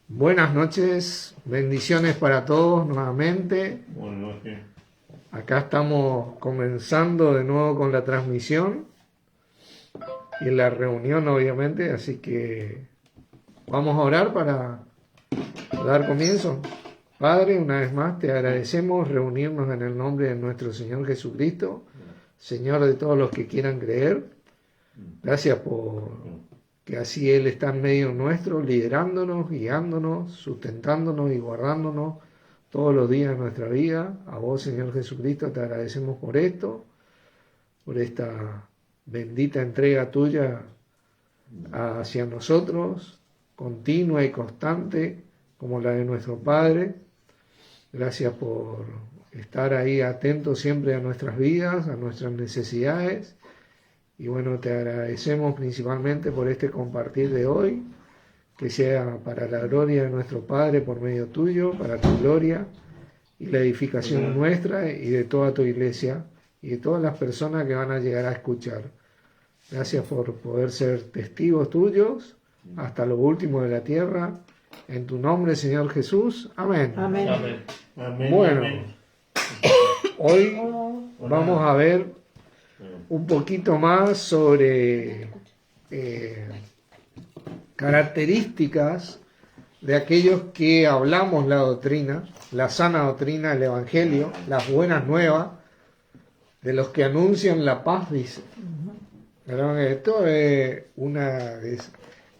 Buenas noches, bendiciones para todos nuevamente. Buenas noches. Acá estamos comenzando de nuevo con la transmisión y la reunión, obviamente, así que vamos a orar para dar comienzo. Padre, una vez más te agradecemos reunirnos en el nombre de nuestro Señor Jesucristo, Señor de todos los que quieran creer. Gracias por que así Él está en medio nuestro, liderándonos, guiándonos, sustentándonos y guardándonos todos los días de nuestra vida. A vos, Señor Jesucristo, te agradecemos por esto, por esta bendita entrega tuya hacia nosotros, continua y constante, como la de nuestro Padre. Gracias por estar ahí atentos siempre a nuestras vidas, a nuestras necesidades. Y bueno, te agradecemos principalmente por este compartir de hoy, que sea para la gloria de nuestro Padre por medio tuyo, para tu gloria y la edificación nuestra y de toda tu iglesia y de todas las personas que van a llegar a escuchar. Gracias por poder ser testigos tuyos hasta lo último de la tierra. En tu nombre, Señor Jesús. Amén. Amén. Amén. Amén. Bueno, Amén. hoy vamos a ver un poquito más sobre características de aquellos que hablamos la doctrina, la sana doctrina, el Evangelio, las buenas nuevas, de los que anuncian la paz, dice. Esto es una de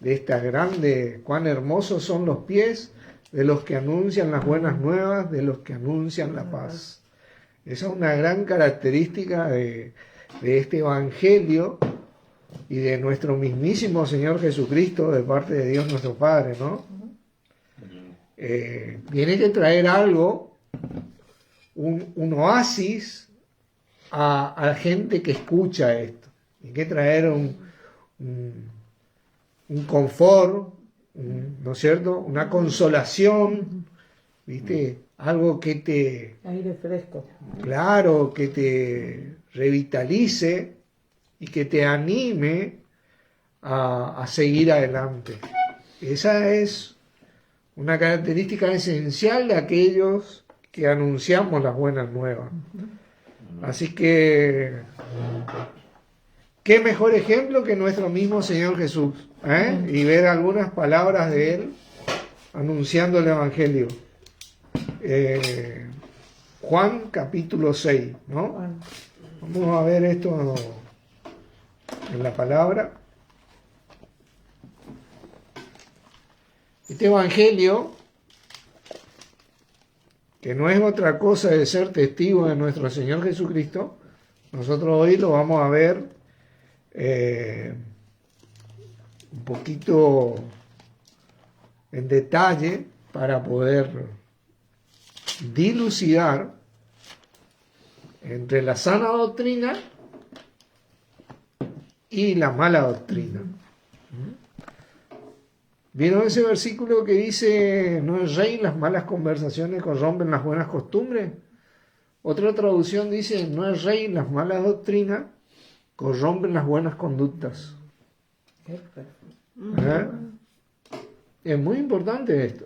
estas grandes, cuán hermosos son los pies de los que anuncian las buenas nuevas, de los que anuncian la paz. Esa es una gran característica de este Evangelio y de nuestro mismísimo Señor Jesucristo, de parte de Dios nuestro Padre, ¿no? Tiene que traer algo, un oasis a la gente que escucha esto. Tiene que traer un confort, ¿no es cierto? Una consolación, ¿viste? Algo que te... Aire fresco. Claro, que te revitalice y que te anime a seguir adelante. Esa es una característica esencial de aquellos que anunciamos las buenas nuevas. Así que, ¿qué mejor ejemplo que nuestro mismo Señor Jesús? Y ver algunas palabras de Él anunciando el Evangelio. Juan capítulo 6, ¿no? Vamos a ver esto en la palabra. Este Evangelio, que no es otra cosa de ser testigo de nuestro Señor Jesucristo, nosotros hoy lo vamos a ver un poquito en detalle para poder dilucidar entre la sana doctrina y la mala doctrina. ¿Vieron ese versículo que dice, no es rey las malas conversaciones corrompen las buenas costumbres? Otra traducción dice, no es rey las malas doctrinas corrompen las buenas conductas. Es muy importante esto.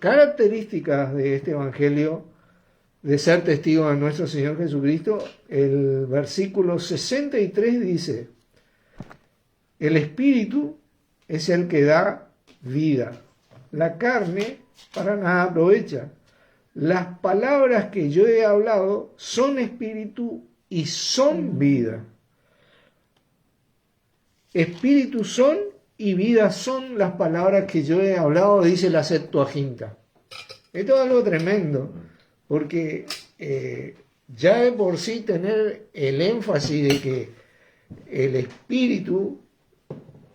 Características de este Evangelio de ser testigo de nuestro Señor Jesucristo, el versículo 63 dice, el Espíritu es el que da vida, la carne para nada aprovecha. Las palabras que yo he hablado son espíritu y son vida. Espíritu son y vida son las palabras que yo he hablado, dice la Septuaginta. Esto es algo tremendo, porque ya de por sí tener el énfasis de que el espíritu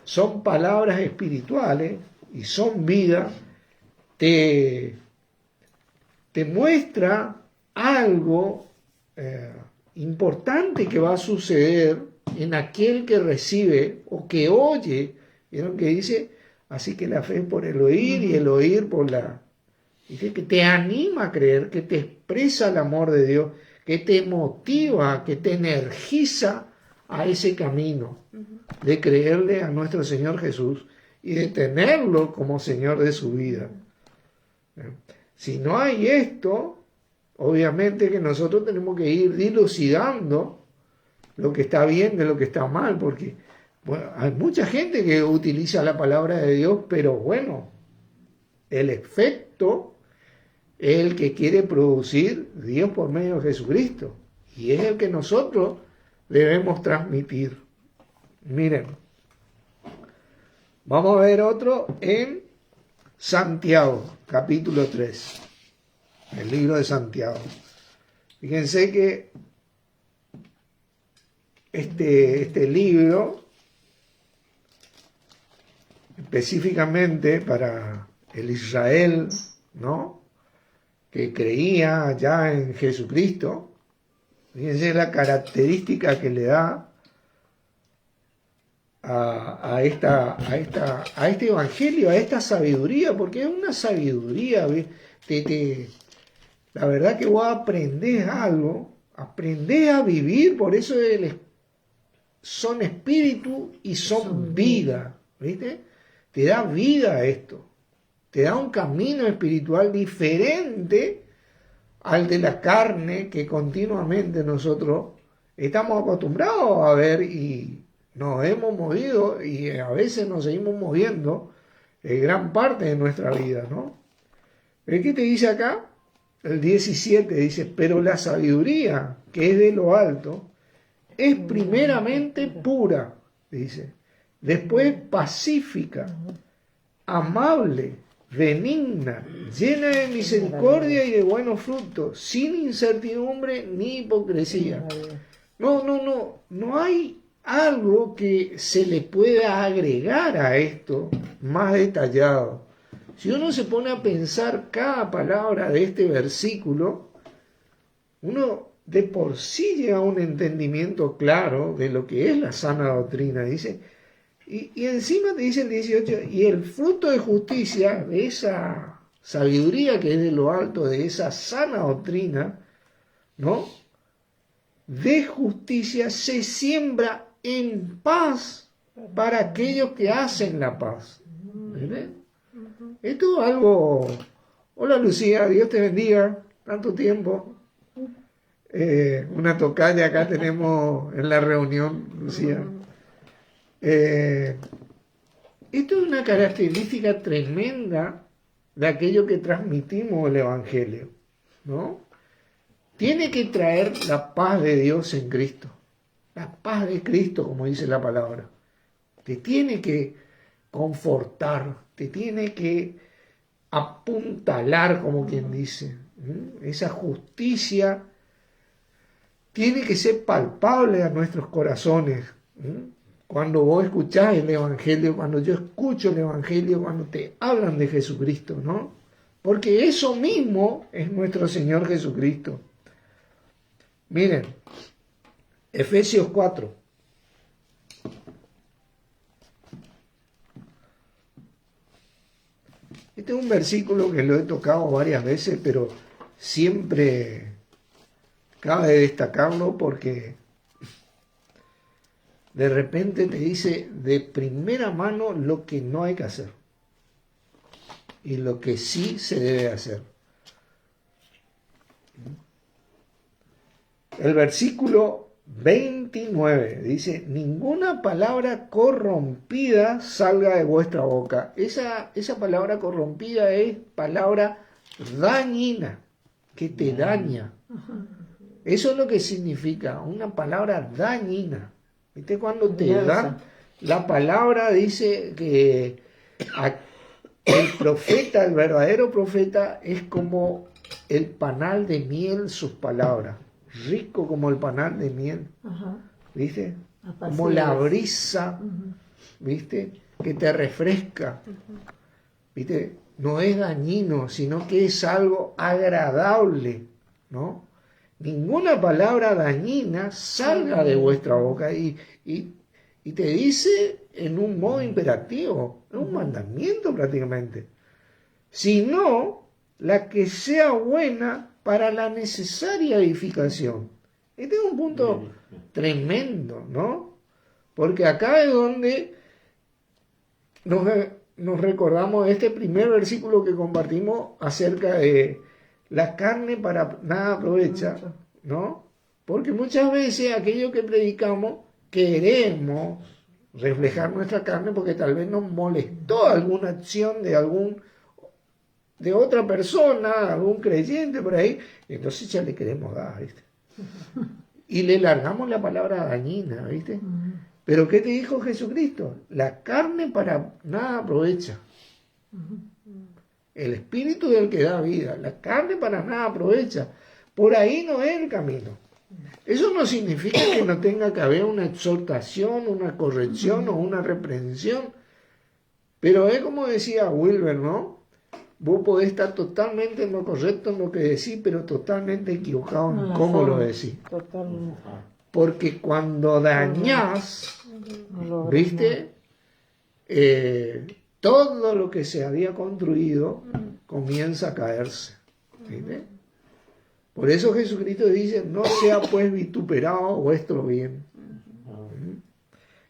son palabras espirituales y son vida, te muestra algo importante que va a suceder en aquel que recibe o que oye. ¿Vieron que dice? Así que la fe es por el oír y el oír por la... Dice que te anima a creer, que te expresa el amor de Dios, que te motiva, que te energiza a ese camino de creerle a nuestro Señor Jesús y de tenerlo como Señor de su vida. Si no hay esto, obviamente que nosotros tenemos que ir dilucidando lo que está bien de lo que está mal, porque bueno, hay mucha gente que utiliza la palabra de Dios, pero bueno, el efecto es el que quiere producir Dios por medio de Jesucristo, y es el que nosotros debemos transmitir. Miren, vamos a ver otro en Santiago, capítulo 3, el libro de Santiago. Fíjense que este libro, específicamente para el Israel, ¿no?, que creía ya en Jesucristo, fíjense la característica que le da a este evangelio, a esta sabiduría, porque es una sabiduría. La verdad que vos aprendés algo, aprendés a vivir, por eso son espíritu y son vida, ¿viste? Te da vida a esto, te da un camino espiritual diferente al de la carne que continuamente nosotros estamos acostumbrados a ver y nos hemos movido y a veces nos seguimos moviendo en gran parte de nuestra vida, ¿no? ¿Pero qué te dice acá? El 17 dice, pero la sabiduría que es de lo alto es primeramente pura, dice, después pacífica, amable, benigna, llena de misericordia y de buenos frutos, sin incertidumbre ni hipocresía. No hay algo que se le pueda agregar a esto más detallado. Si uno se pone a pensar cada palabra de este versículo, uno de por sí llega a un entendimiento claro de lo que es la sana doctrina. Dice, y encima te dice el 18, y el fruto de justicia, de esa sabiduría que es de lo alto, de esa sana doctrina, ¿no?, de justicia se siembra en paz para aquellos que hacen la paz. ¿Verdad? Esto es algo... Hola Lucía, Dios te bendiga, tanto tiempo. Una tocaya acá tenemos en la reunión, Lucía. Esto es una característica tremenda de aquello que transmitimos el Evangelio, ¿no? Tiene que traer la paz de Dios en Cristo, la paz de Cristo, como dice la palabra. Te tiene que confortar, te tiene que apuntalar, como quien dice. Esa justicia tiene que ser palpable a nuestros corazones. Cuando vos escuchás el Evangelio, cuando yo escucho el Evangelio, cuando te hablan de Jesucristo, ¿no? Porque eso mismo es nuestro Señor Jesucristo. Miren, Efesios 4. Este es un versículo que lo he tocado varias veces, pero siempre cabe destacarlo porque de repente te dice de primera mano lo que no hay que hacer y lo que sí se debe hacer. El versículo 29 dice, ninguna palabra corrompida salga de vuestra boca. Esa palabra corrompida es palabra dañina, que te daña. Eso es lo que significa, una palabra dañina. ¿Viste? Cuando te dan, la palabra dice que el profeta, el verdadero profeta, es como el panal de miel, sus palabras. Rico como el panal de miel, ¿viste? Como la brisa, ¿viste? Que te refresca, ¿viste? No es dañino, sino que es algo agradable, ¿no? Ninguna palabra dañina salga de vuestra boca y te dice en un modo imperativo, es un mandamiento prácticamente, sino la que sea buena para la necesaria edificación. Este es un punto tremendo, ¿no? Porque acá es donde nos recordamos este primer versículo que compartimos acerca de la carne para nada aprovecha, ¿no? Porque muchas veces aquello que predicamos queremos reflejar nuestra carne porque tal vez nos molestó alguna acción de otra persona, algún creyente por ahí, entonces ya le queremos dar, ¿viste? Y le largamos la palabra dañina, ¿viste? Pero ¿qué te dijo Jesucristo? La carne para nada aprovecha. El espíritu es el que da vida. La carne para nada aprovecha. Por ahí no es el camino. Eso no significa que no tenga que haber una exhortación, una corrección o una reprensión. Pero es como decía Wilber, ¿no? Vos podés estar totalmente en lo correcto en lo que decís, pero totalmente equivocado en cómo lo decís. Totalmente. Porque cuando dañás, ¿viste? Todo lo que se había construido comienza a caerse. ¿Viste? Por eso Jesucristo dice, no sea pues vituperado vuestro bien.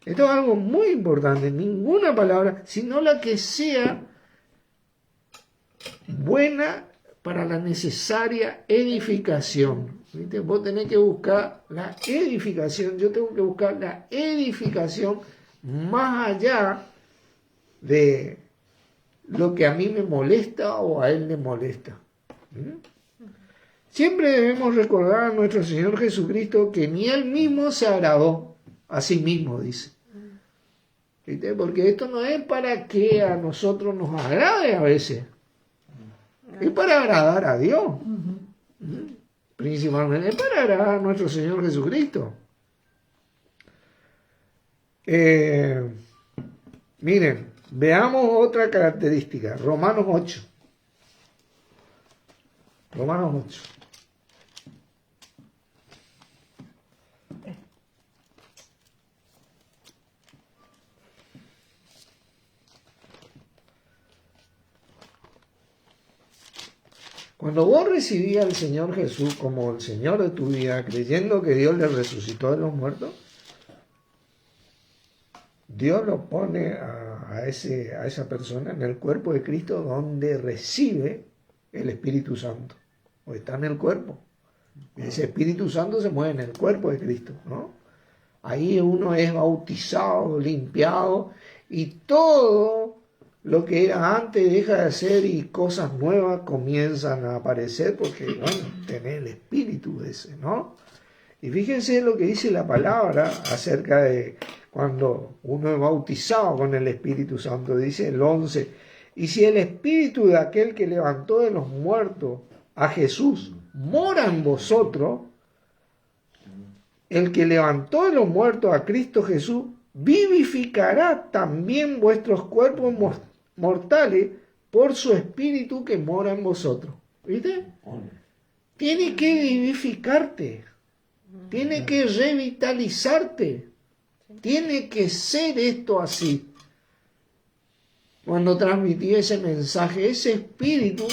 Esto es algo muy importante, ninguna palabra, sino la que sea buena para la necesaria edificación. ¿Viste? Vos tenés que buscar la edificación, yo tengo que buscar la edificación más allá de lo que a mí me molesta o a él le molesta. Siempre debemos recordar a nuestro Señor Jesucristo que ni él mismo se agradó a sí mismo, dice. ¿Viste? Porque esto no es para que a nosotros nos agrade a veces, es para agradar a Dios. Principalmente es para agradar a nuestro Señor Jesucristo. Miren, veamos otra característica. Romanos 8. Romanos 8. Cuando vos recibías al Señor Jesús como el Señor de tu vida, creyendo que Dios le resucitó de los muertos, Dios lo pone a esa persona en el cuerpo de Cristo donde recibe el Espíritu Santo, o está en el cuerpo. Ese Espíritu Santo se mueve en el cuerpo de Cristo, ¿no? Ahí uno es bautizado, limpiado, y todo lo que era antes deja de ser y cosas nuevas comienzan a aparecer porque, bueno, tenés el Espíritu ese, ¿no? Y fíjense lo que dice la palabra acerca de cuando uno es bautizado con el Espíritu Santo. Dice el 11, y si el Espíritu de aquel que levantó de los muertos a Jesús mora en vosotros, el que levantó de los muertos a Cristo Jesús vivificará también vuestros cuerpos mortales por su Espíritu que mora en vosotros. ¿Viste? Tiene que vivificarte, tiene que revitalizarte, tiene que ser esto así. Cuando transmití ese mensaje, ese espíritu,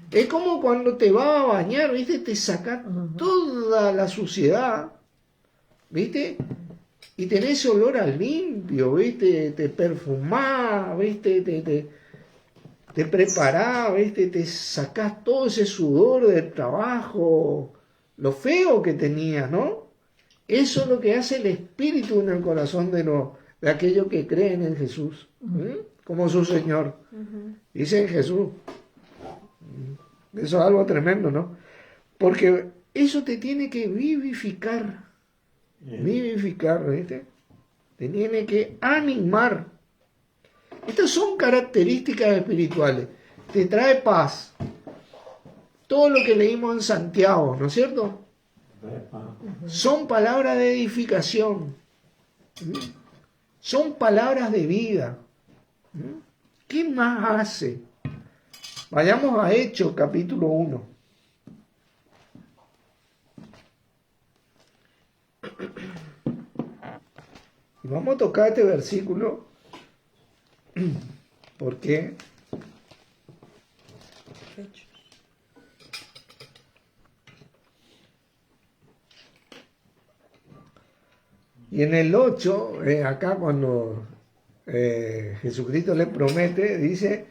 es como cuando te vas a bañar, ¿viste? Te saca toda la suciedad, ¿viste? Y tenés ese olor a limpio, ¿viste? Te perfumás, ¿viste? Te preparás, ¿viste? Te sacás todo ese sudor del trabajo, lo feo que tenías, ¿no? Eso es lo que hace el Espíritu en el corazón de aquellos que creen en Jesús, como su Señor. Dice en Jesús. Eso es algo tremendo, ¿no? Porque eso te tiene que vivificar. Vivificar, ¿viste? Te tiene que animar. Estas son características espirituales. Te trae paz. Todo lo que leímos en Santiago, ¿no es cierto? Son palabras de edificación. Son palabras de vida. ¿Qué más hace? Vayamos a Hechos, capítulo 1. Y vamos a tocar este versículo porque y en el 8, acá cuando Jesucristo le promete, dice,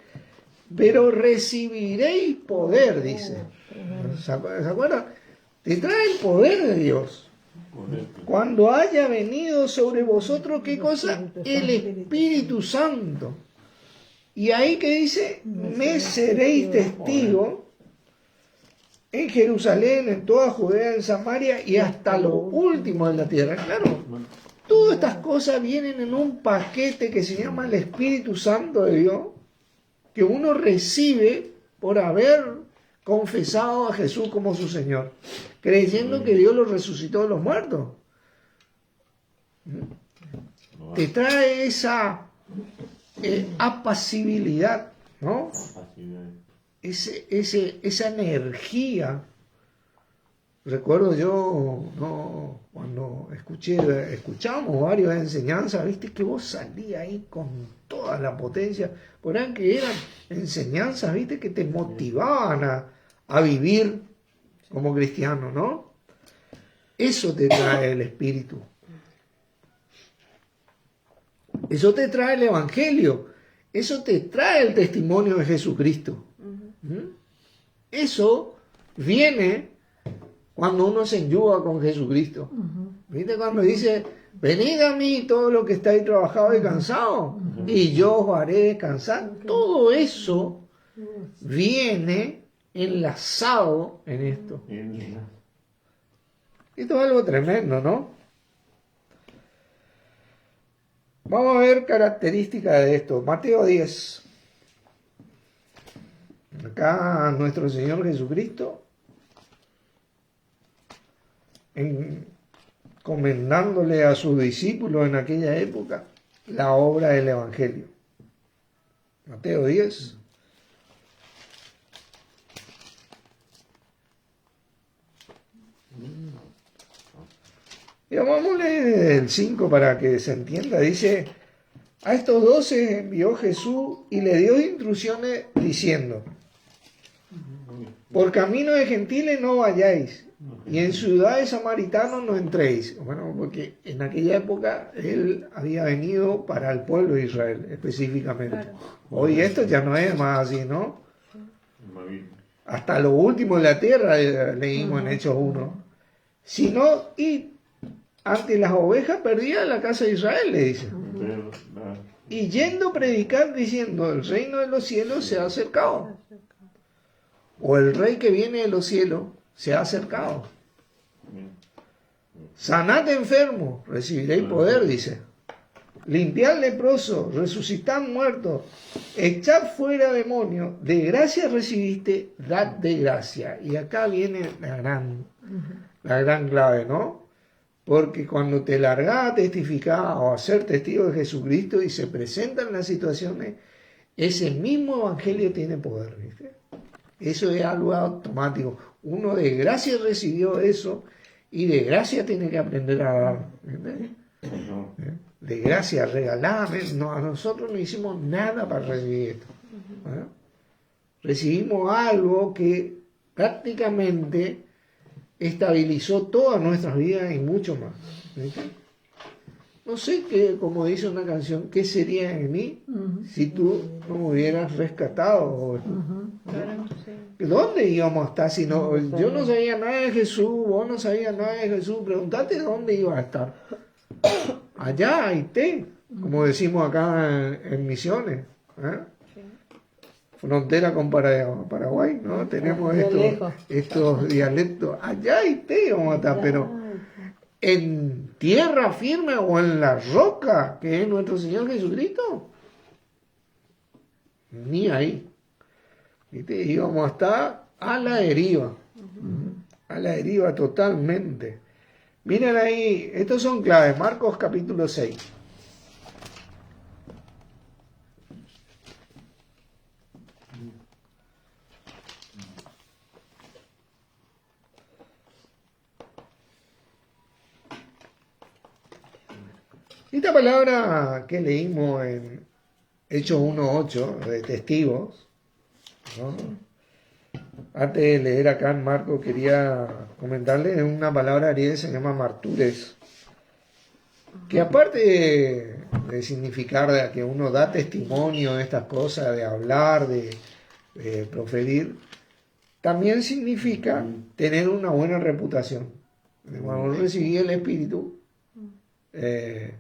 pero recibiréis poder, dice. ¿Se acuerdan? Te trae el poder de Dios. Cuando haya venido sobre vosotros, ¿qué cosa? El Espíritu Santo. Y ahí que dice, me seréis testigos en Jerusalén, en toda Judea, en Samaria y hasta lo último de la tierra. Claro, todas estas cosas vienen en un paquete que se llama el Espíritu Santo de Dios, que uno recibe por haber confesado a Jesús como su Señor, creyendo que Dios lo resucitó de los muertos. Te trae esa apacibilidad, ¿no? Esa energía. Recuerdo yo, ¿no? Cuando escuchábamos varias enseñanzas, viste que vos salías ahí con toda la potencia, por ahí que eran enseñanzas, viste, que te motivaban a vivir como cristiano, ¿no? Eso te trae el Espíritu. Eso te trae el Evangelio. Eso te trae el testimonio de Jesucristo. Eso viene cuando uno se enyuga con Jesucristo. ¿Viste? Cuando dice, venid a mí todos los que estáis trabajados y cansados, y yo os haré descansar. Todo eso viene enlazado en esto. Esto es algo tremendo, ¿no? Vamos a ver características de esto. Mateo 10. Acá nuestro Señor Jesucristo encomendándole a sus discípulos en aquella época la obra del Evangelio. Mateo 10. Y vamos a leer el 5 para que se entienda. Dice, a estos 12 envió Jesús y le dio instrucciones diciendo, por camino de gentiles no vayáis, y en ciudades samaritanos no entréis. Bueno, porque en aquella época él había venido para el pueblo de Israel específicamente. Claro. Hoy esto ya no es más así, ¿no? Hasta lo último de la tierra leímos en Hechos 1. Sino, y ante las ovejas perdidas de la casa de Israel, le dice. Y yendo a predicar diciendo, el reino de los cielos se ha acercado. O el rey que viene de los cielos se ha acercado. Sanad enfermos, recibiréis poder, dice. Limpiad leprosos, resucitad muertos, echad fuera demonios, de gracia recibiste, dad de gracia. Y acá viene la gran clave, ¿no? Porque cuando te largas a testificar o a ser testigo de Jesucristo y se presentan las situaciones, ese mismo evangelio tiene poder, ¿viste? Eso es algo automático. Uno de gracia recibió eso y de gracia tiene que aprender a dar. ¿Entiendes? De gracia regalada. No, a nosotros no hicimos nada para recibir esto. ¿Verdad? Recibimos algo que prácticamente estabilizó todas nuestras vidas y mucho más. ¿Viste? No sé qué, como dice una canción, ¿qué sería de mí si tú no me hubieras rescatado? ¿Dónde íbamos a estar si no? Yo no sabía nada de Jesús, vos no sabías nada de Jesús. Preguntate dónde ibas a estar. Allá, Haití, como decimos acá en Misiones. Frontera con Paraguay, ¿no? Tenemos estos dialectos. Allá, Haití vamos a estar, pero en tierra firme o en la roca que es nuestro Señor Jesucristo, ni ahí. ¿Viste? Íbamos a estar a la deriva, a la deriva totalmente. Miren ahí, estos son claves. Marcos capítulo 6. Esta palabra que leímos en Hechos 1:8 de testigos, ¿no? Antes de leer acá en Marcos quería comentarles una palabra griega que se llama martures. que aparte de significar de que uno da testimonio de estas cosas, de hablar, de proferir, también significa tener una buena reputación. Cuando uno recibí el Espíritu, el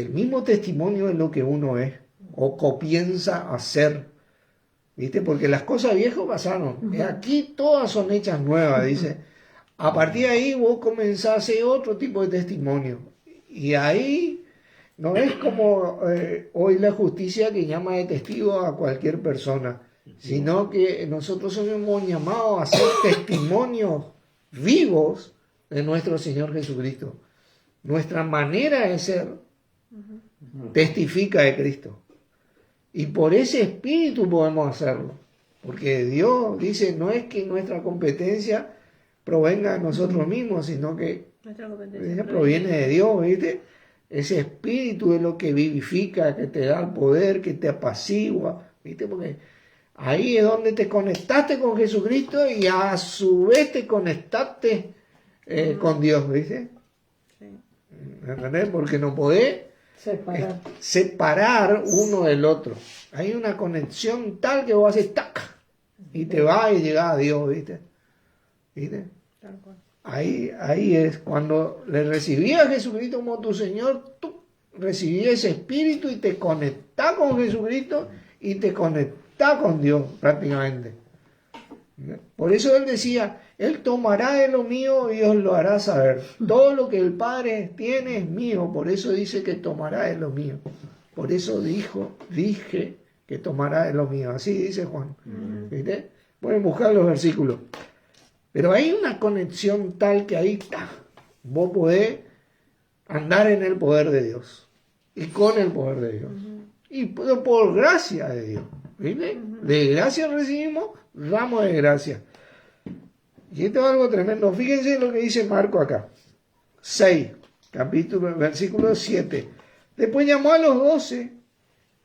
mismo testimonio de lo que uno es o comienza a ser, ¿viste? Porque las cosas viejas pasaron, aquí todas son hechas nuevas, dice. A partir de ahí vos comenzás a hacer otro tipo de testimonio. Y ahí no es como hoy la justicia que llama de testigo a cualquier persona, sino que nosotros somos llamados a ser testimonios vivos de nuestro Señor Jesucristo. Nuestra manera de ser testifica de Cristo. Y por ese espíritu podemos hacerlo. Porque Dios dice, no es que nuestra competencia provenga de nosotros mismos, sino que proviene de Dios, ¿viste? Ese espíritu es lo que vivifica, que te da el poder, que te apacigua, ¿viste? Porque ahí es donde te conectaste con Jesucristo y a su vez te conectaste con Dios, ¿viste? Sí. ¿Entendés? Porque no podés separar uno del otro. Hay una conexión tal que vos haces tac y te vas y llegas a Dios, ¿viste? ¿Viste? Ahí es cuando le recibí a Jesucristo como tu Señor, tú recibí ese espíritu y te conectás con Jesucristo y te conectás con Dios prácticamente. Por eso Él decía, Él tomará de lo mío y os lo hará saber. Todo lo que el Padre tiene es mío, por eso dice que tomará de lo mío. Por eso dije que tomará de lo mío. Así dice Juan. ¿Viste? Pueden buscar los versículos. Pero hay una conexión tal que ahí vos podés andar en el poder de Dios y con el poder de Dios. Y por gracia de Dios. ¿Viste? De gracia recibimos, damos de gracia. Y esto es algo tremendo. Fíjense lo que dice Marco acá. 6, versículo 7. Después llamó a los 12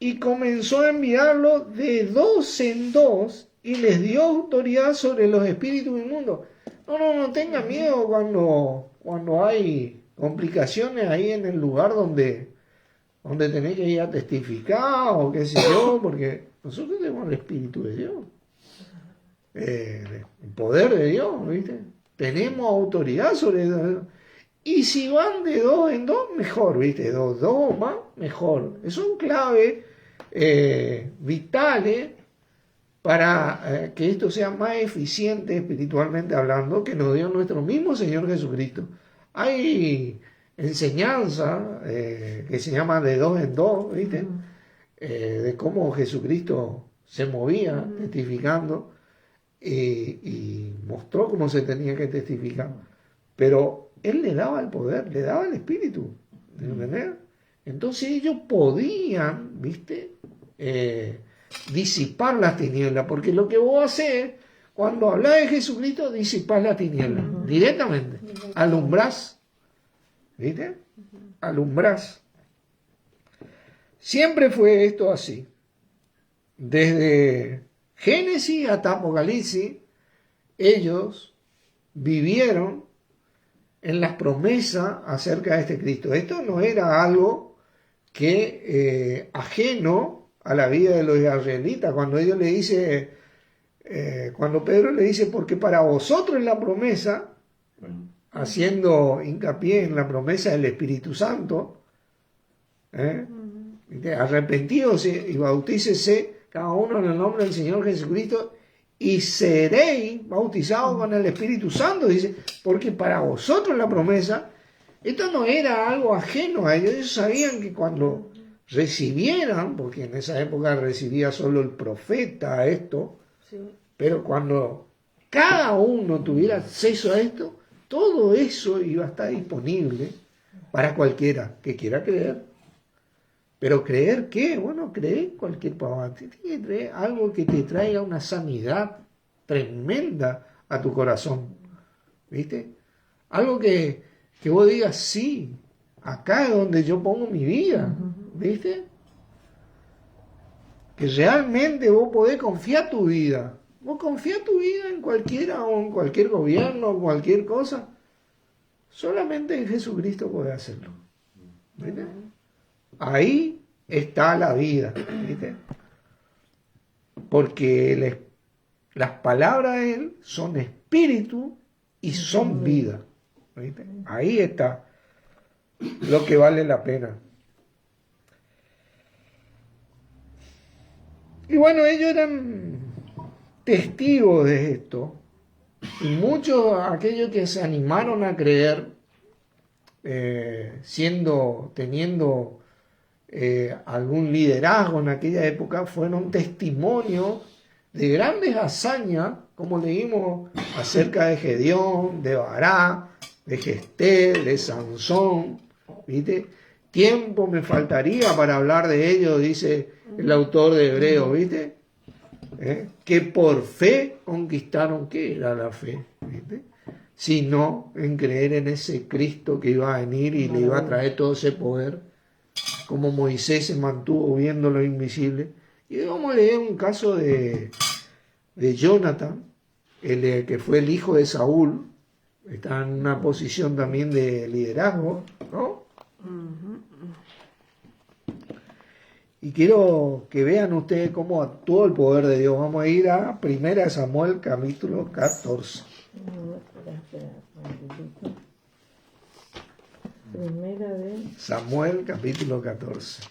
y comenzó a enviarlos de 2 en 2 y les dio autoridad sobre los espíritus inmundos. No tenga miedo cuando hay complicaciones ahí en el lugar donde tenés que ir a testificar o qué sé yo, porque nosotros tenemos el Espíritu de Dios, el poder de Dios, ¿viste? Tenemos autoridad sobre eso. Y si van de 2 en 2, mejor, ¿viste? 2 más, mejor. Son claves vitales para que esto sea más eficiente espiritualmente hablando, que nos dio nuestro mismo Señor Jesucristo. Hay enseñanza que se llama de 2 en 2, ¿viste? De cómo Jesucristo se movía testificando y mostró cómo se tenía que testificar. Pero Él le daba el poder, le daba el Espíritu. ¿Entendés? Entonces ellos podían, ¿viste? Disipar las tinieblas, porque lo que vos haces cuando hablas de Jesucristo, disipás las tinieblas directamente, alumbrás, ¿viste? Alumbrás. Siempre fue esto así, desde Génesis hasta Apocalipsis. Ellos vivieron en las promesas acerca de este Cristo. Esto no era algo que ajeno a la vida de los israelitas, cuando ellos le dice, cuando Pedro le dice, porque para vosotros es la promesa, haciendo hincapié en la promesa del Espíritu Santo, arrepentíos y bautícese cada uno en el nombre del Señor Jesucristo y seréis bautizados con el Espíritu Santo, dice, porque para vosotros es la promesa. Esto no era algo ajeno a ellos. Ellos sabían que cuando recibieran, porque en esa época recibía solo el profeta esto, sí. Pero cuando cada uno tuviera acceso a esto, todo eso iba a estar disponible para cualquiera que quiera creer. Pero ¿creer qué? Bueno, creer cualquier pavada. Tienes que creer algo que te traiga una sanidad tremenda a tu corazón. ¿Viste? Algo que vos digas, sí, acá es donde yo pongo mi vida. ¿Viste? Que realmente vos podés confiar tu vida. Vos confías tu vida en cualquiera o en cualquier gobierno o cualquier cosa. Solamente en Jesucristo puede hacerlo. ¿Viste? Ahí está la vida. ¿Viste? Porque las palabras de Él son espíritu y son vida. ¿Viste? Ahí está lo que vale la pena. Y bueno, ellos eran testigos de esto. Y muchos, aquellos que se animaron a creer, teniendo algún liderazgo en aquella época, fueron testimonios de grandes hazañas, como leímos acerca de Gedeón, de Bará, de Gesté, de Sansón, ¿viste? Tiempo me faltaría para hablar de ellos, dice el autor de Hebreos, ¿viste? Que por fe conquistaron. ¿Qué era la fe? ¿Viste? Sino en creer en ese Cristo que iba a venir y le iba a traer todo ese poder, como Moisés se mantuvo viendo lo invisible. Y vamos a leer un caso de Jonathan, que fue el hijo de Saúl, está en una posición también de liderazgo, ¿no? Y quiero que vean ustedes cómo actuó el poder de Dios. Vamos a ir a 1 Samuel capítulo 14. Primera de Samuel capítulo 14.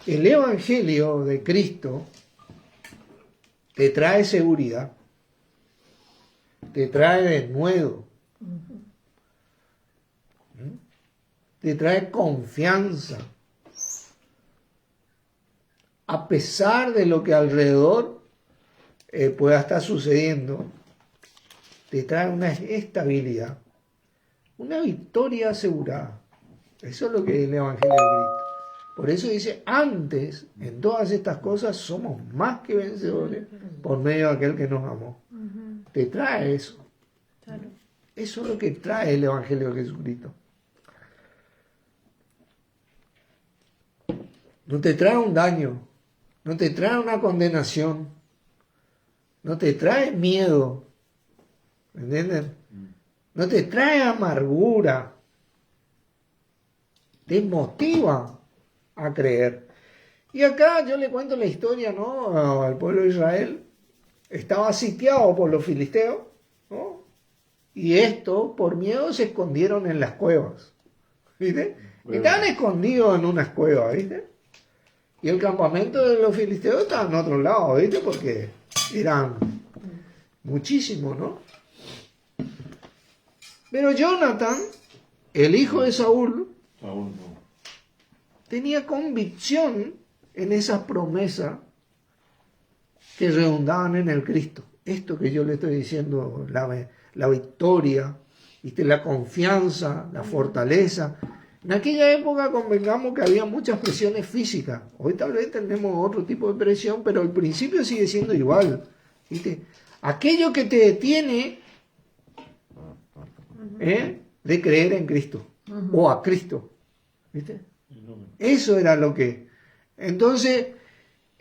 El Evangelio de Cristo te trae seguridad, te trae denuedo, te trae confianza. A pesar de lo que alrededor pueda estar sucediendo, te trae una estabilidad, una victoria asegurada. Eso es lo que es el Evangelio de Cristo. Por eso dice, antes, en todas estas cosas, somos más que vencedores por medio de aquel que nos amó. Te trae eso. Claro. Eso es lo que trae el Evangelio de Jesucristo. No te trae un daño, no te trae una condenación, no te trae miedo, ¿entienden? No te trae amargura, te motiva a creer. Y acá yo le cuento la historia, ¿no? Al pueblo de Israel estaba sitiado por los filisteos, ¿no? Y estos, por miedo, se escondieron en las cuevas, ¿viste? Estaban escondidos en unas cuevas, ¿viste? Y el campamento de los filisteos estaba en otro lado, ¿viste? Porque eran muchísimos, ¿no? Pero Jonathan, el hijo de Saúl, tenía convicción en esas promesas que redundaban en el Cristo. Esto que yo le estoy diciendo, la victoria, ¿viste? La confianza, la fortaleza. En aquella época convengamos que había muchas presiones físicas. Hoy tal vez tenemos otro tipo de presión, pero el principio sigue siendo igual, ¿viste? Aquello que te detiene de creer en Cristo o a Cristo, ¿viste? Eso era lo que... Entonces,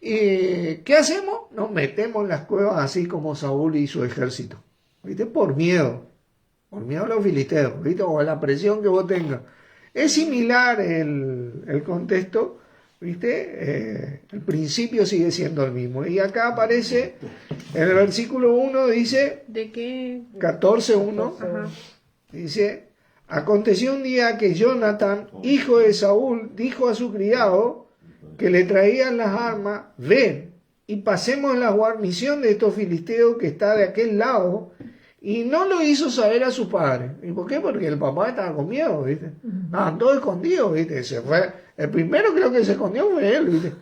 ¿qué hacemos? Nos metemos en las cuevas así como Saúl y su ejército, ¿viste? Por miedo a los filisteos, ¿viste? O a la presión que vos tengas. Es similar el contexto, ¿viste? El principio sigue siendo el mismo. Y acá aparece, en el versículo 1 dice, ¿de qué? 14:1, Ajá. dice, aconteció un día que Jonathan, hijo de Saúl, dijo a su criado que le traían las armas, ven y pasemos la guarnición de estos filisteos que está de aquel lado. Y no lo hizo saber a su padre. ¿Y por qué? Porque el papá estaba con miedo, ¿viste? Estaban todos escondidos, ¿viste? Se fue. El primero creo que se escondió fue él, ¿viste?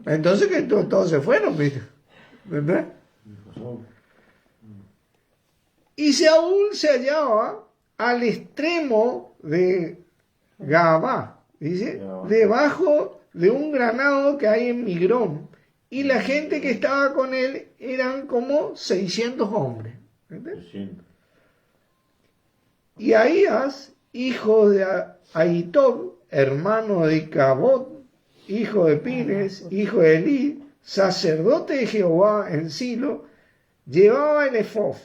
Entonces que todos se fueron, ¿viste? ¿Verdad? Y Saúl se hallaba al extremo de Gabá, dice, debajo de un granado que hay en Migrón. Y la gente que estaba con él eran como 600 hombres. ¿Entiendes? Y Ahías, hijo de Ahitob, hermano de Cabot, hijo de Pines, hijo de Elí, sacerdote de Jehová en Silo, llevaba el ephod.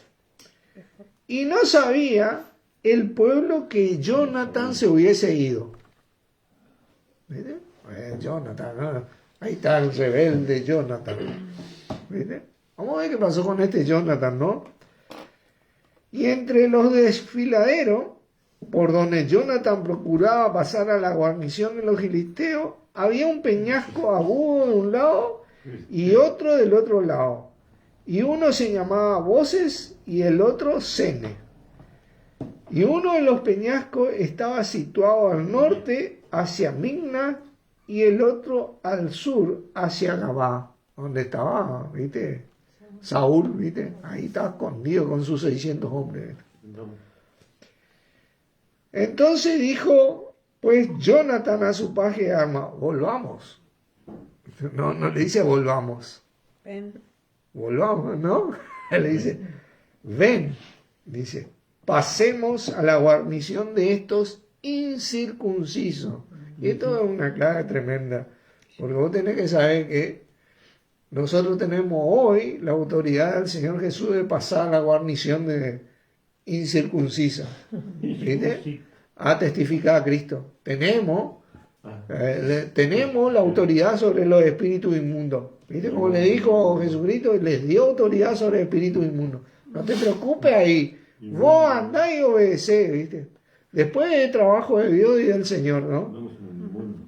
Y no sabía el pueblo que Jonathan se hubiese ido. ¿Viste? Jonathan, ¿no? Ahí está el rebelde Jonathan. ¿Viste? Vamos a ver qué pasó con este Jonathan, ¿no? Y entre los desfiladeros, por donde Jonathan procuraba pasar a la guarnición de los filisteos, había un peñasco agudo de un lado y otro del otro lado. Y uno se llamaba Voces y el otro Sene. Y uno de los peñascos estaba situado al norte hacia Migna y el otro al sur hacia Gabá, donde estaba, ¿viste? Saúl, ¿viste? Ahí estaba escondido con sus 600 hombres. Entonces dijo, pues Jonathan a su paje de armas, volvamos. No le dice volvamos. Ven. Volvamos, ¿no? Le dice, ven, dice, pasemos a la guarnición de estos incircuncisos. Y esto es una clave tremenda, porque vos tenés que saber que nosotros tenemos hoy la autoridad del Señor Jesús de pasar a la guarnición de incircuncisa. ¿Viste? A testificar a Cristo. Tenemos la autoridad sobre los espíritus inmundos. ¿Viste? Como le dijo Jesucristo, les dio autoridad sobre espíritus inmundos. No te preocupes ahí. Vos andá y obedecé, ¿viste? Después del trabajo de Dios y del Señor, ¿no?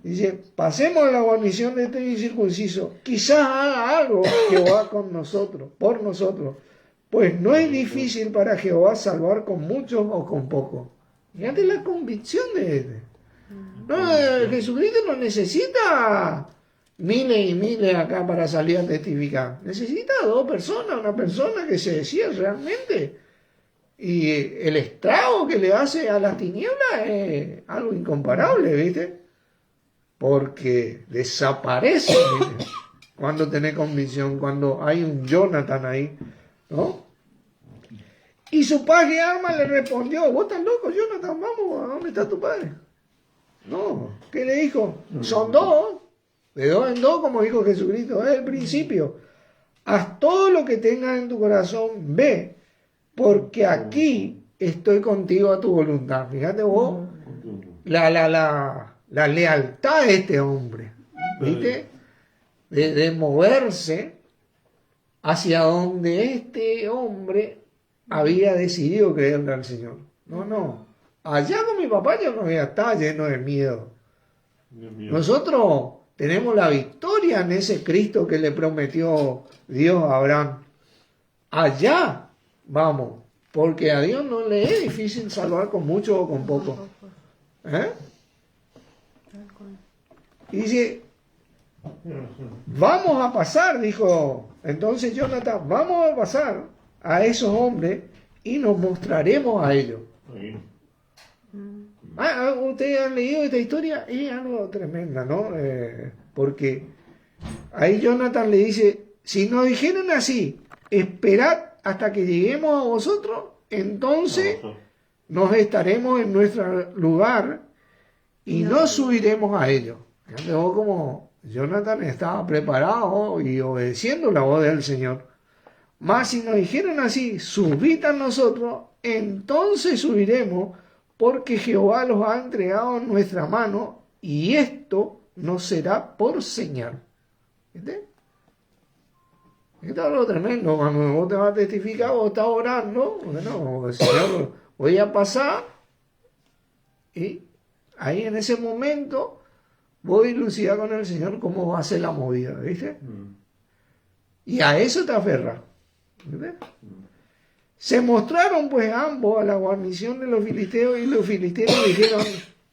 Dice, pasemos a la guarnición de este incircunciso. Quizás haga algo Jehová con nosotros, por nosotros. Pues no es difícil para Jehová salvar con muchos o con pocos. Fíjate la convicción de este. No, Jesucristo no necesita miles y miles acá para salir a testificar. Necesita 2 personas, una persona que se decía realmente. Y el estrago que le hace a las tinieblas es algo incomparable, ¿viste? Porque desaparece, ¿viste? Cuando tenés convicción, cuando hay un Jonathan ahí, ¿no? Y su paje de armas le respondió, vos estás loco, Jonathan, vamos, ¿a dónde está tu padre? No, ¿qué le dijo? Son 2, de 2 en 2, como dijo Jesucristo, es el principio. Haz todo lo que tengas en tu corazón, ve, porque aquí estoy contigo a tu voluntad. Fíjate vos, la lealtad de este hombre, ¿viste? De moverse hacia donde este hombre había decidido creerle al Señor. No. Allá con mi papá yo no voy a estar lleno de miedo. Nosotros tenemos la victoria en ese Cristo que le prometió Dios a Abraham. Allá vamos, porque a Dios no le es difícil salvar con mucho o con poco. Y dice, vamos a pasar, dijo entonces Jonathan, vamos a pasar a esos hombres y nos mostraremos a ellos. Ustedes han leído esta historia, es algo tremenda, ¿no? Porque ahí Jonathan le dice, si nos dijeron así, esperad hasta que lleguemos a vosotros, entonces nos estaremos en nuestro lugar y no subiremos a ellos. Fíjate vos como Jonathan estaba preparado y obedeciendo la voz del Señor. Mas si nos dijeron así, subid a nosotros, entonces subiremos, porque Jehová los ha entregado en nuestra mano, y esto nos será por señal. ¿Viste? Esto es algo tremendo. Cuando vos te vas a testificar, vos estás orando, bueno, Señor, voy a pasar, y ahí en ese momento voy a dilucidar con el Señor cómo va a ser la movida, ¿viste? Y a eso te aferras. ¿Viste? Se mostraron pues ambos a la guarnición de los filisteos, y los filisteos dijeron,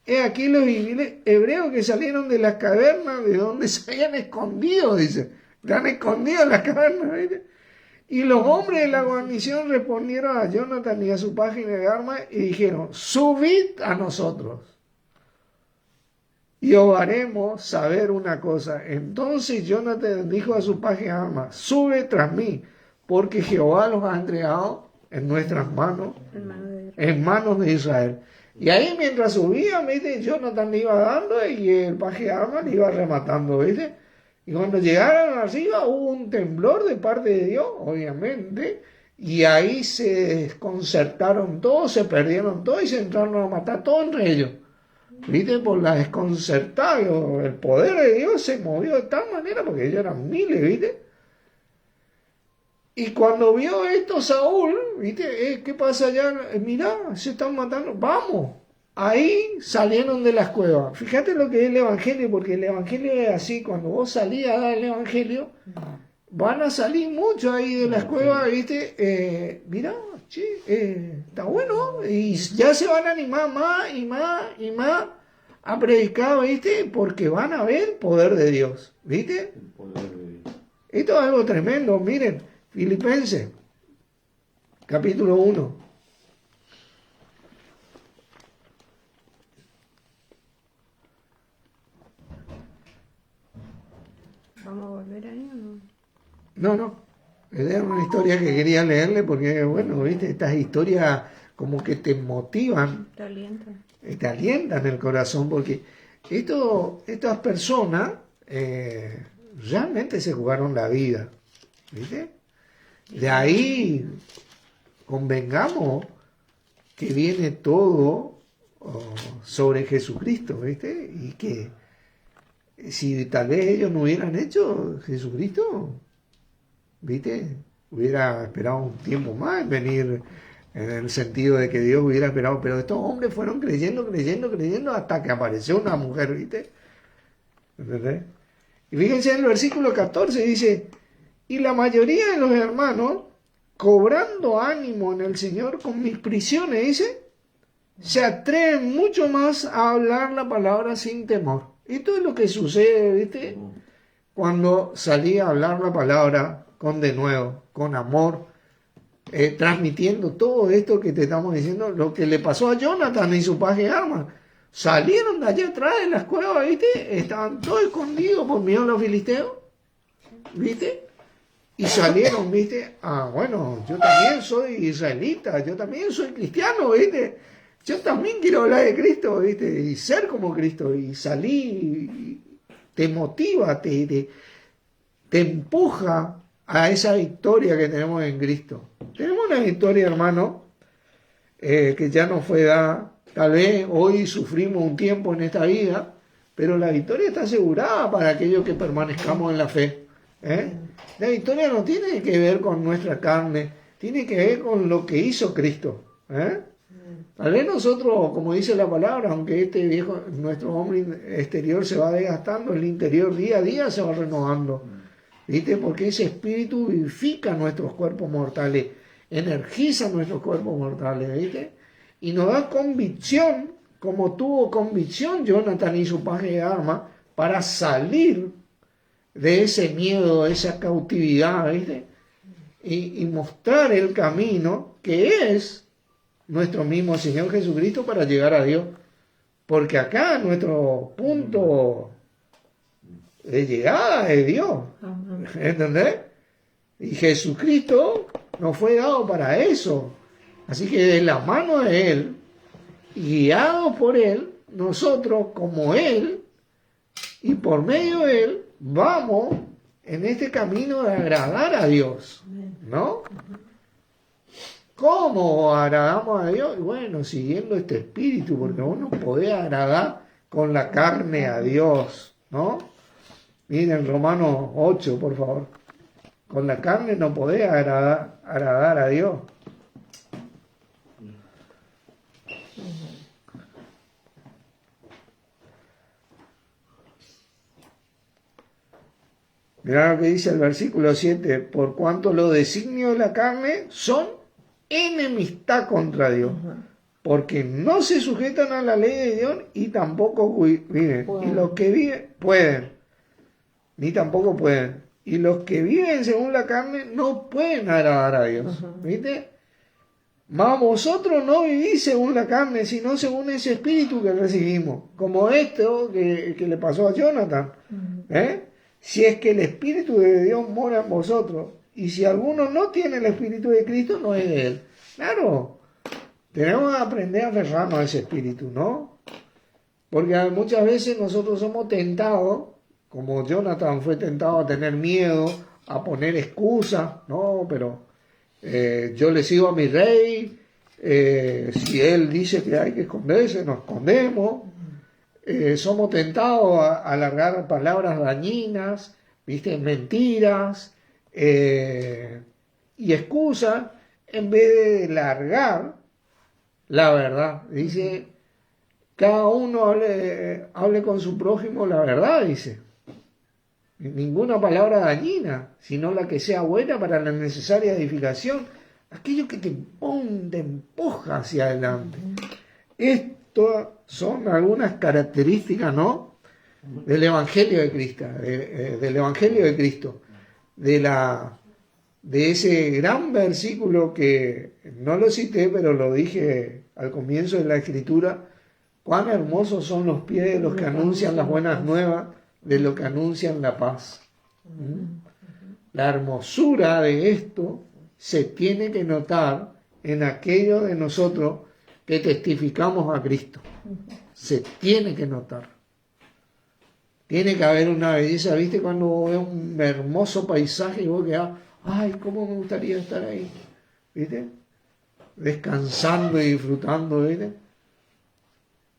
he aquí los hebreos que salieron de las cavernas de donde se habían escondido, dice, están escondidos en las cavernas, ¿viste? Y los hombres de la guarnición respondieron a Jonathan y a su página de armas y dijeron, subid a nosotros y os haremos saber una cosa. Entonces Jonathan dijo a su paje de armas, sube tras mí, porque Jehová los ha entregado en nuestras manos, en manos de Israel. Y ahí mientras subía, ¿viste? Jonathan le iba dando y el paje de armas le iba rematando, ¿viste? Y cuando llegaron arriba hubo un temblor de parte de Dios, obviamente, y ahí se desconcertaron todos, se perdieron todos y se entraron a matar todos entre ellos. ¿Viste? Por la desconcertada, el poder de Dios se movió de tal manera, porque ellos eran miles, ¿viste? Y cuando vio esto Saúl, ¿viste? ¿Qué pasa allá? Mirá, se están matando, vamos. Ahí salieron de las cuevas. Fíjate lo que es el Evangelio, porque el Evangelio es así, cuando vos salís a dar el Evangelio, van a salir muchos ahí de las cuevas, ¿viste? Mirá, che, está bueno, y ya se van a animar más y más y más a predicar, ¿viste? Porque van a ver poder de Dios, ¿viste? El poder de Dios. Esto es algo tremendo, miren, Filipenses, capítulo 1. ¿Vamos a volver ahí o no? No, era una historia que quería leerle porque, bueno, ¿viste? Estas historias como que te motivan, Te alienta. te alientan el corazón, porque estas personas realmente se jugaron la vida, ¿viste? De ahí convengamos que viene todo sobre Jesucristo, ¿viste? Y que si tal vez ellos no hubieran hecho Jesucristo, ¿viste? Hubiera esperado un tiempo más en venir, en el sentido de que Dios hubiera esperado, pero estos hombres fueron creyendo hasta que apareció una mujer, ¿viste? ¿Entendés? Y fíjense en el versículo 14 dice, y la mayoría de los hermanos, cobrando ánimo en el Señor con mis prisiones, dice, se atreven mucho más a hablar la palabra sin temor. Esto es lo que sucede, ¿viste? Cuando salí a hablar la palabra con denuedo, con amor, transmitiendo todo esto que te estamos diciendo, lo que le pasó a Jonathan y su paje de armas. Salieron de allá atrás de las cuevas, ¿viste? Estaban todos escondidos por miedo a los filisteos, ¿viste? Y salieron, ¿viste? Ah, bueno, yo también soy israelita, yo también soy cristiano, ¿viste? Yo también quiero hablar de Cristo, ¿viste? Y ser como Cristo, y salir, te motiva, te empuja a esa victoria que tenemos en Cristo. Tenemos una victoria, hermano, que ya nos fue dada. Tal vez hoy sufrimos un tiempo en esta vida, pero la victoria está asegurada para aquellos que permanezcamos en la fe. La victoria no tiene que ver con nuestra carne, tiene que ver con lo que hizo Cristo. Tal vez nosotros, como dice la palabra, aunque este viejo, nuestro hombre exterior se va desgastando, el interior día a día se va renovando. ¿Viste? Porque ese espíritu vivifica nuestros cuerpos mortales, energiza nuestros cuerpos mortales, ¿viste? Y nos da convicción, como tuvo convicción Jonathan y su paje de armas, para salir de ese miedo, de esa cautividad, ¿viste? Y mostrar el camino que es nuestro mismo Señor Jesucristo para llegar a Dios. Porque acá nuestro punto de llegada es Dios. ¿Entendés? Y Jesucristo nos fue dado para eso. Así que de la mano de Él, guiados por Él, nosotros como Él y por medio de Él, vamos en este camino de agradar a Dios. ¿No? ¿Cómo agradamos a Dios? Bueno, siguiendo este espíritu, porque uno puede agradar con la carne a Dios, ¿no? Miren Romanos 8, por favor. Con la carne no podés agradar a Dios. Mirá lo que dice el versículo 7. Por cuanto los designios de la carne son enemistad contra Dios. Porque no se sujetan a la ley de Dios y tampoco viven. Y los que viven pueden. Ni tampoco pueden. Y los que viven según la carne no pueden agradar a Dios. ¿Viste? Mas vosotros no vivís según la carne, sino según ese espíritu que recibimos. Como esto que le pasó a Jonathan. Si es que el espíritu de Dios mora en vosotros. Y si alguno no tiene el espíritu de Cristo, no es de él. Claro. tenemos que aprender a aferrarnos a ese espíritu, ¿no? Porque muchas veces nosotros somos tentados, como Jonathan fue tentado a tener miedo, a poner excusas, no, pero yo le sigo a mi rey, si él dice que hay que esconderse, nos escondemos. Somos tentados a alargar palabras dañinas, ¿viste? Mentiras y excusas, en vez de largar la verdad. Dice, cada uno hable con su prójimo la verdad, dice. Ninguna palabra dañina, sino la que sea buena para la necesaria edificación, aquello que te empuja hacia adelante. Estas son algunas características, ¿no?, del Evangelio de Cristo, del Evangelio de Cristo, de ese gran versículo que no lo cité, pero lo dije al comienzo de la Escritura: cuán hermosos son los pies de los que anuncian las buenas nuevas, de los que anuncian la paz. La hermosura de esto se tiene que notar en aquellos de nosotros que testificamos a Cristo. Se tiene que notar. Tiene que haber una belleza, ¿viste? Cuando ves un hermoso paisaje y vos quedás, ay, cómo me gustaría estar ahí, ¿viste? Descansando y disfrutando, ¿viste?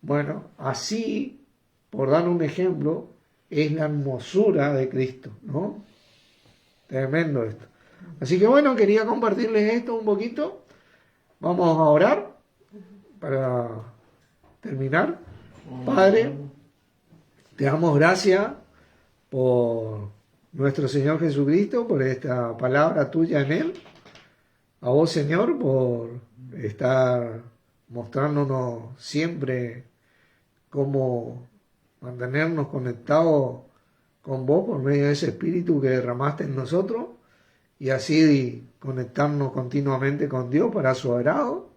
Bueno, así, por dar un ejemplo, es la hermosura de Cristo, ¿no? Tremendo esto. Así que bueno, quería compartirles esto un poquito. Vamos a orar para terminar. Padre, te damos gracias por nuestro Señor Jesucristo, por esta palabra tuya en Él. A vos, Señor, por estar mostrándonos siempre cómo mantenernos conectados con vos por medio de ese espíritu que derramaste en nosotros, y así conectarnos continuamente con Dios para su agrado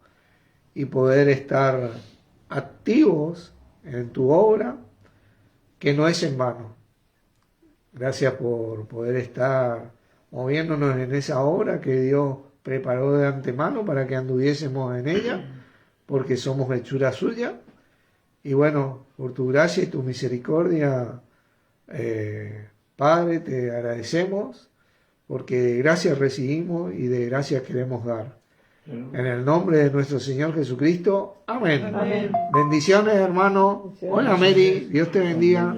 y poder estar activos en tu obra, que no es en vano. Gracias por poder estar moviéndonos en esa obra que Dios preparó de antemano para que anduviésemos en ella, porque somos hechura suya. Y bueno, por tu gracia y tu misericordia, Padre, te agradecemos, porque de gracias recibimos y de gracias queremos dar. En el nombre de nuestro Señor Jesucristo. Amén. Amén. Bendiciones, hermano. Hola, Mary. Dios te bendiga.